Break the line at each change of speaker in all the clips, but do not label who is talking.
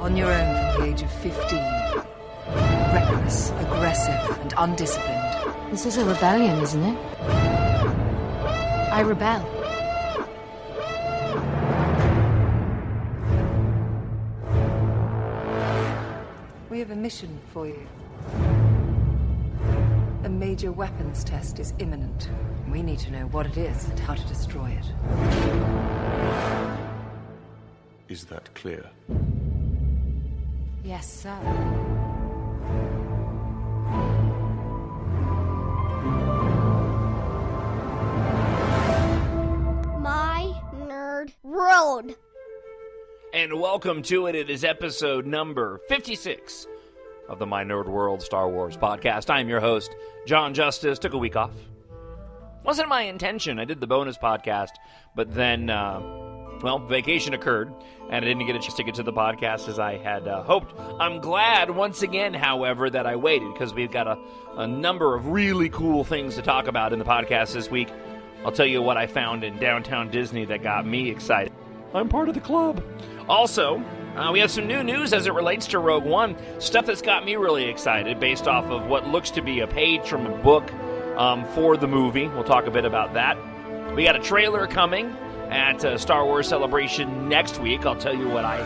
On your own from the age of 15. Reckless, aggressive, and undisciplined.
This is a rebellion, isn't it? I rebel.
We have a mission for you. A major weapons test is imminent. We need to know what it is and how to destroy it.
Is that clear?
Yes, sir.
My Nerd World.
And welcome to it. It is episode number 56 of the My Nerd World Star Wars podcast. I'm your host, Jon Justice. Took a week off. Wasn't my intention. I did the bonus podcast, but then, vacation occurred, and I didn't get a chance to get to the podcast as I had hoped. I'm glad, once again, however, that I waited, because we've got a number of really cool things to talk about in the podcast this week. I'll tell you what I found in downtown Disney that got me excited. I'm part of the club. Also, we have some new news as it relates to Rogue One. Stuff that's got me really excited based off of what looks to be a page from a book for the movie. We'll talk a bit about that. We got a trailer coming at Star Wars Celebration next week. I'll tell you what I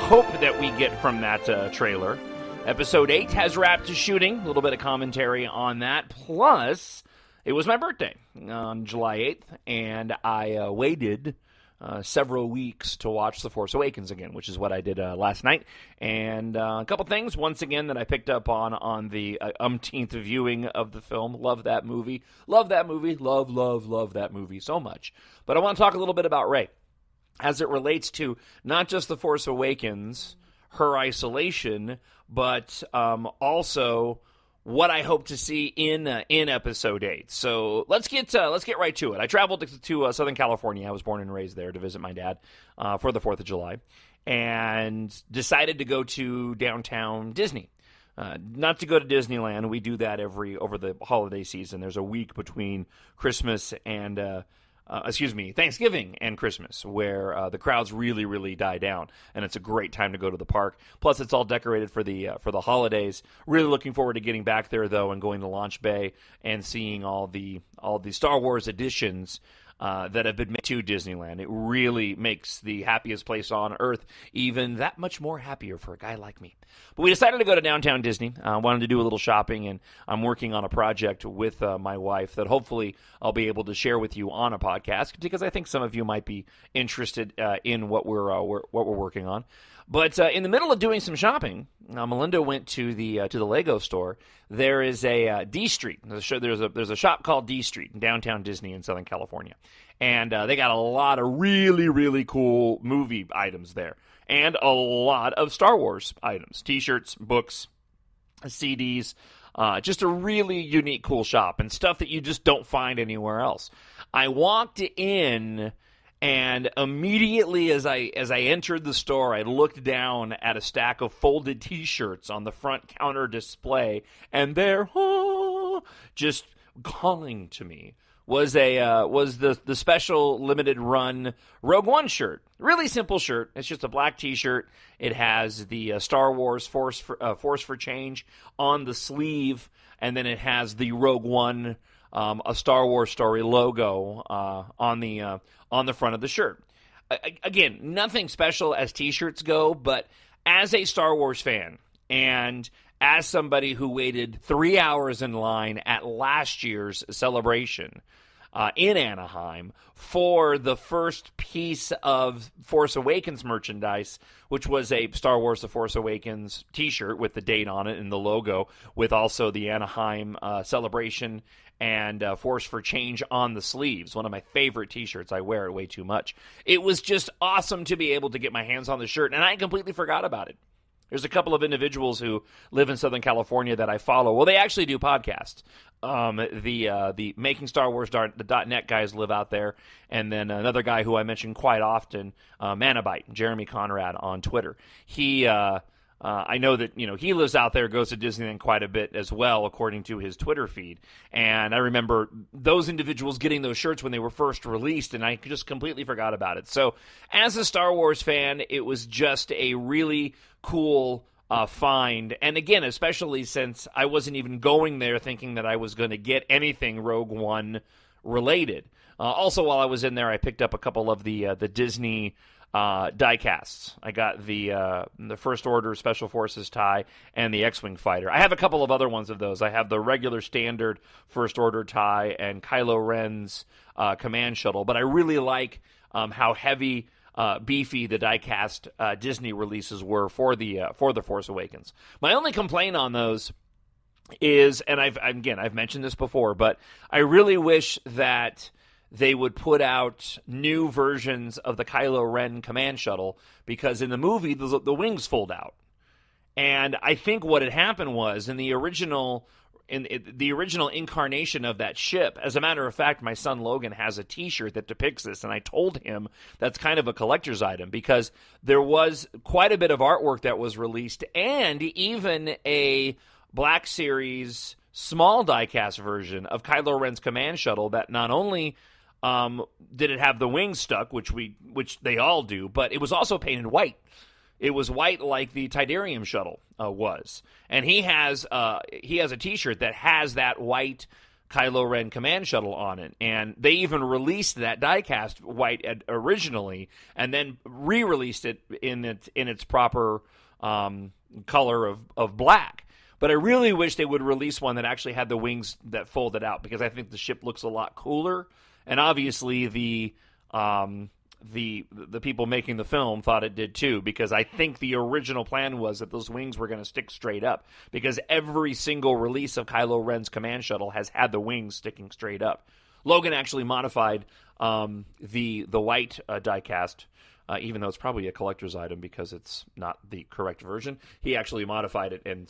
hope that we get from that trailer. Episode 8 has wrapped to shooting. A little bit of commentary on that. Plus, it was my birthday on July 8th, and I waited several weeks to watch The Force Awakens again, which is what I did last night. And a couple things, once again, that I picked up on the umpteenth viewing of the film. Love that movie. Love that movie. Love that movie so much. But I want to talk a little bit about Rey as it relates to not just The Force Awakens, her isolation, but also what I hope to see in Episode 8. So let's get right to it. I traveled to Southern California. I was born and raised there to visit my dad for the 4th of July, and decided to go to downtown Disney. Not to go to Disneyland. We do that over the holiday season. There's a week between Christmas and Thanksgiving and Christmas, where the crowds really, really die down, and it's a great time to go to the park. Plus, it's all decorated for the holidays. Really looking forward to getting back there, though, and going to Launch Bay and seeing all the Star Wars additions that have been made to Disneyland. It really makes the happiest place on Earth even that much more happier for a guy like me. But we decided to go to downtown Disney. I wanted to do a little shopping, and I'm working on a project with my wife that hopefully I'll be able to share with you on a podcast, because I think some of you might be interested in what we're working on. But in the middle of doing some shopping, Melinda went to the Lego store. There is a D Street. There's a shop called D Street in downtown Disney in Southern California, and they got a lot of really, really cool movie items there, and a lot of Star Wars items: T-shirts, books, CDs. Just a really unique, cool shop, and stuff that you just don't find anywhere else. I walked in, and immediately as I entered the store, I looked down at a stack of folded T-shirts on the front counter display, and there, just calling to me, was the special limited run Rogue One shirt. Really simple shirt. It's just a black T-shirt. It has the Star Wars Force for Change on the sleeve, and then it has the Rogue One a Star Wars Story logo on the front of the shirt. Again, nothing special as T-shirts go, but as a Star Wars fan, and as somebody who waited 3 hours in line at last year's celebration in Anaheim for the first piece of Force Awakens merchandise, which was a Star Wars The Force Awakens T-shirt with the date on it and the logo, with also the Anaheim celebration and Force for Change on the sleeves. One of my favorite T-shirts. I wear it way too much. It was just awesome to be able to get my hands on the shirt, and I completely forgot about it. There's a couple of individuals who live in Southern California that I follow. Well, they actually do podcasts. The Making Star Wars, the .net guys live out there. And then another guy who I mention quite often, Manabyte, Jeremy Conrad on Twitter. He I know that, he lives out there, goes to Disneyland quite a bit as well, according to his Twitter feed. And I remember those individuals getting those shirts when they were first released, and I just completely forgot about it. So as a Star Wars fan, it was just a really cool find. And again, especially since I wasn't even going there thinking that I was going to get anything Rogue One related. Also, while I was in there, I picked up a couple of the Disney die casts. I got the First Order Special Forces tie and the X-Wing fighter. I have a couple of other ones of those. I have the regular standard First Order tie and Kylo Ren's command shuttle. But I really like how heavy, beefy the die cast Disney releases were for the Force Awakens. My only complaint on those is, and I've mentioned this before, but I really wish that they would put out new versions of the Kylo Ren command shuttle, because in the movie, the wings fold out. And I think what had happened was, in the original incarnation of that ship, as a matter of fact, my son Logan has a T-shirt that depicts this, and I told him that's kind of a collector's item, because there was quite a bit of artwork that was released, and even a Black Series small diecast version of Kylo Ren's command shuttle that not only did it have the wings stuck, which they all do, but it was also painted white. It was white like the Tidarium shuttle was, and he has a T-shirt that has that white Kylo Ren command shuttle on it, and they even released that diecast white originally, and then re-released it in its proper color of black. But I really wish they would release one that actually had the wings that folded out, because I think the ship looks a lot cooler. And obviously the people making the film thought it did too, because I think the original plan was that those wings were going to stick straight up, because every single release of Kylo Ren's command shuttle has had the wings sticking straight up. Logan actually modified the white diecast, even though it's probably a collector's item because it's not the correct version. He actually modified it and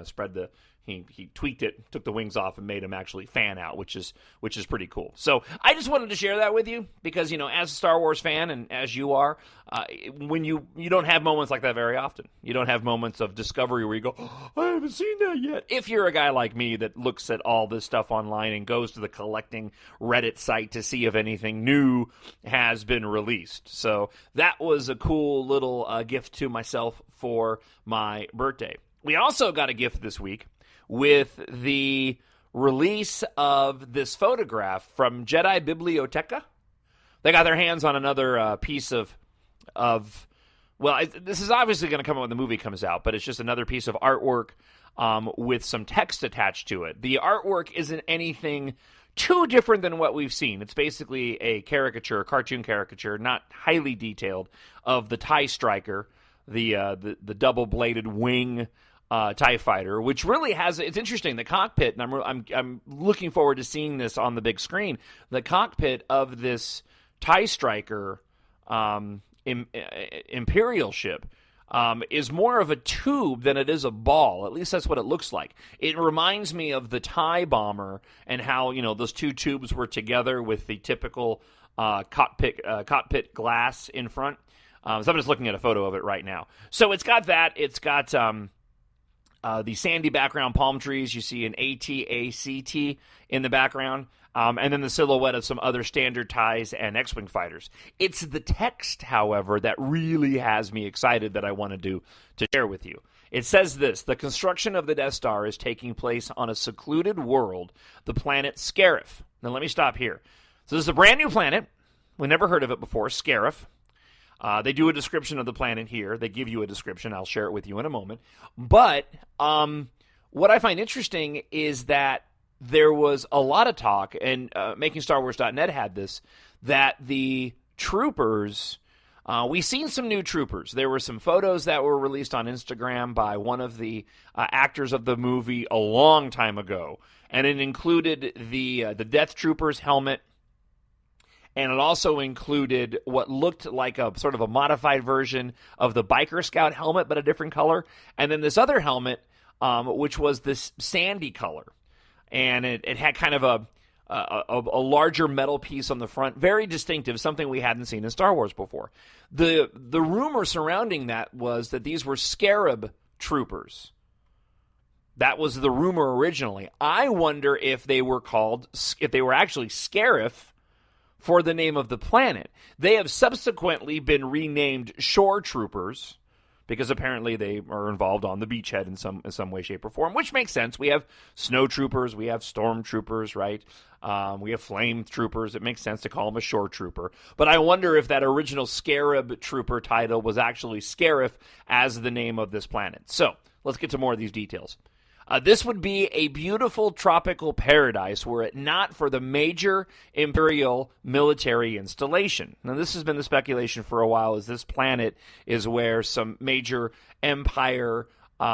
spread the. He tweaked it, took the wings off, and made them actually fan out, which is pretty cool. So I just wanted to share that with you because, as a Star Wars fan, and as you are, when you don't have moments like that very often. You don't have moments of discovery where you go, oh, I haven't seen that yet. If you're a guy like me that looks at all this stuff online and goes to the collecting Reddit site to see if anything new has been released. So that was a cool little gift to myself for my birthday. We also got a gift this week with the release of this photograph from Jedi Biblioteca. They got their hands on another piece of this is obviously going to come out when the movie comes out, but it's just another piece of artwork with some text attached to it. The artwork isn't anything too different than what we've seen. It's basically a cartoon caricature, not highly detailed, of the TIE Striker, the double-bladed wing TIE fighter, which really has, it's interesting, the cockpit, and I'm looking forward to seeing this on the big screen, the cockpit of this TIE Striker Imperial ship is more of a tube than it is a ball. At least that's what it looks like. It reminds me of the TIE bomber and how, those two tubes were together with the typical cockpit glass in front. So I'm just looking at a photo of it right now. So it's got that. It's got the sandy background palm trees. You see an AT-ACT in the background. And then the silhouette of some other standard TIEs and X-Wing fighters. It's the text, however, that really has me excited that I wanted to share with you. It says this: the construction of the Death Star is taking place on a secluded world, the planet Scarif. Now let me stop here. So this is a brand new planet. We never heard of it before, Scarif. They do a description of the planet here. They give you a description. I'll share it with you in a moment. But what I find interesting is that there was a lot of talk, and MakingStarWars.net had this, that the troopers, we've seen some new troopers. There were some photos that were released on Instagram by one of the actors of the movie a long time ago, and it included the Death Trooper's helmet, and it also included what looked like a sort of a modified version of the Biker Scout helmet, but a different color, and then this other helmet, which was this sandy color. And it had kind of a larger metal piece on the front, very distinctive, something we hadn't seen in Star Wars before. The rumor surrounding that was that these were Scarab troopers. That was the rumor originally. I wonder if they were actually Scarif for the name of the planet. They have subsequently been renamed shore troopers because apparently they are involved on the beachhead in some way, shape, or form, which makes sense. We have snow troopers, we have storm troopers, right? We have flame troopers. It makes sense to call them a shore trooper. But I wonder if that original Scarab trooper title was actually Scarif as the name of this planet. So let's get to more of these details. This would be a beautiful tropical paradise were it not for the major Imperial military installation. Now, this has been the speculation for a while, is this planet is where some major Empire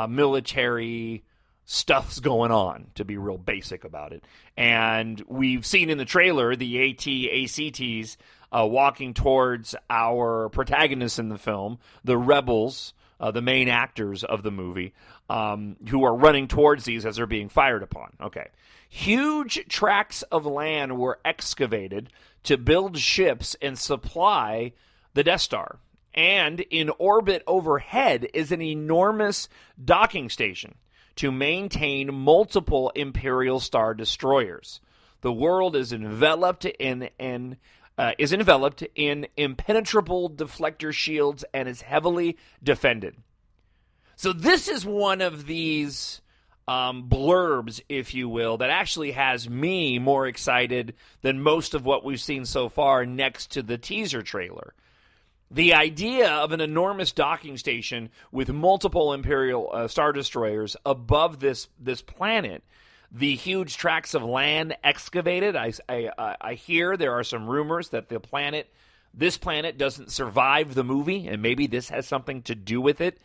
military stuff's going on, to be real basic about it. And we've seen in the trailer the AT-ACTs walking towards our protagonists in the film, the rebels, the main actors of the movie, who are running towards these as they're being fired upon. Okay. Huge tracts of land were excavated to build ships and supply the Death Star. And in orbit overhead is an enormous docking station to maintain multiple Imperial Star destroyers. The world is enveloped in impenetrable deflector shields and is heavily defended. So this is one of these blurbs, if you will, that actually has me more excited than most of what we've seen so far next to the teaser trailer. The idea of an enormous docking station with multiple Imperial Star Destroyers above this planet, the huge tracts of land excavated. I hear there are some rumors that this planet doesn't survive the movie, and maybe this has something to do with it.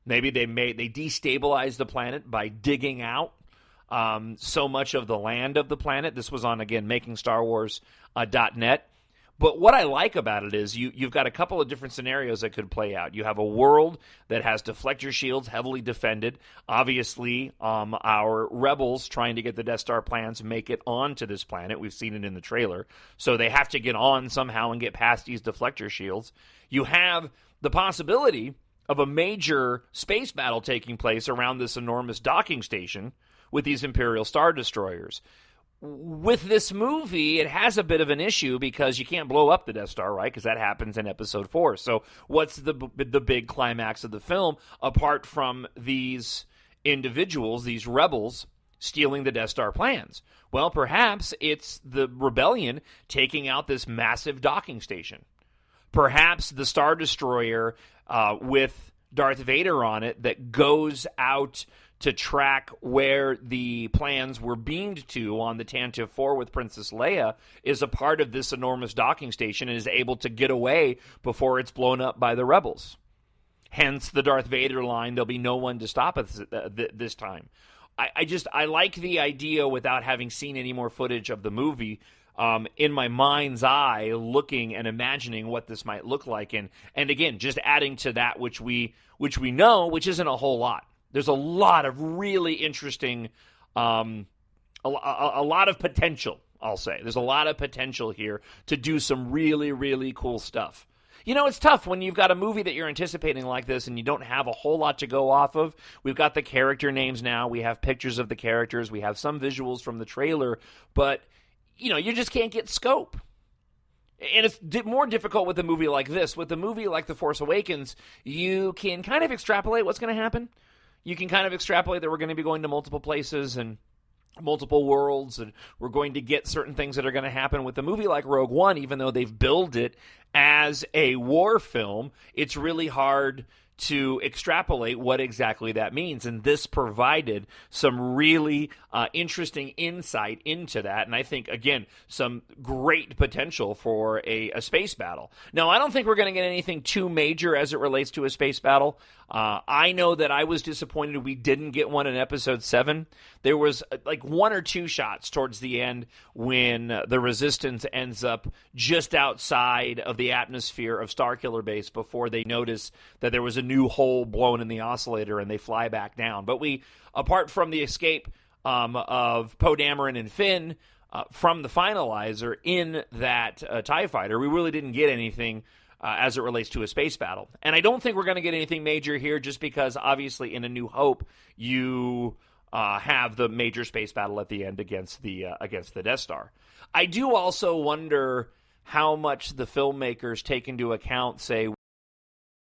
Maybe they destabilize the planet by digging out so much of the land of the planet. This was on, again, MakingStarWars.net. But what I like about it is you've got a couple of different scenarios that could play out. You have a world that has deflector shields heavily defended. Obviously, our rebels trying to get the Death Star plans make it onto this planet. We've seen it in the trailer. So they have to get on somehow and get past these deflector shields. You have the possibility of a major space battle taking place around this enormous docking station with these Imperial Star Destroyers. With this movie, it has a bit of an issue because you can't blow up the Death Star, right? Because that happens in Episode 4. So what's the big climax of the film apart from these individuals, these rebels, stealing the Death Star plans? Well, perhaps it's the rebellion taking out this massive docking station. Perhaps the Star Destroyer with Darth Vader on it that goes out to track where the plans were beamed to on the Tantive 4 with Princess Leia is a part of this enormous docking station and is able to get away before it's blown up by the rebels. Hence the Darth Vader line, there'll be no one to stop us this time. I like the idea without having seen any more footage of the movie in my mind's eye, looking and imagining what this might look like. And again, just adding to that which we know, which isn't a whole lot. There's a lot of really interesting, a lot of potential, I'll say. There's a lot of potential here to do some really, really cool stuff. You know, it's tough when you've got a movie that you're anticipating like this and you don't have a whole lot to go off of. We've got the character names now. We have pictures of the characters. We have some visuals from the trailer. But, you know, you just can't get scope. And it's more difficult with a movie like this. With a movie like The Force Awakens, you can kind of extrapolate what's going to happen. You can kind of extrapolate that we're going to be going to multiple places and multiple worlds, and we're going to get certain things that are going to happen. With a movie like Rogue One, even though they've billed it as a war film, it's really hard to extrapolate what exactly that means. And this provided some really interesting insight into that. And I think, again, some great potential for a space battle. Now, I don't think we're going to get anything too major as it relates to a space battle. I know that I was disappointed we didn't get one in Episode 7. There was like one or two shots towards the end when the Resistance ends up just outside of the atmosphere of Starkiller Base before they notice that there was a new hole blown in the oscillator and they fly back down. But we, apart from the escape of Poe Dameron and Finn from the finalizer in that TIE fighter, we really didn't get anything as it relates to a space battle. And I don't think we're going to get anything major here, just because obviously in A New Hope you have the major space battle at the end against the Death Star. I do also wonder how much the filmmakers take into account, say,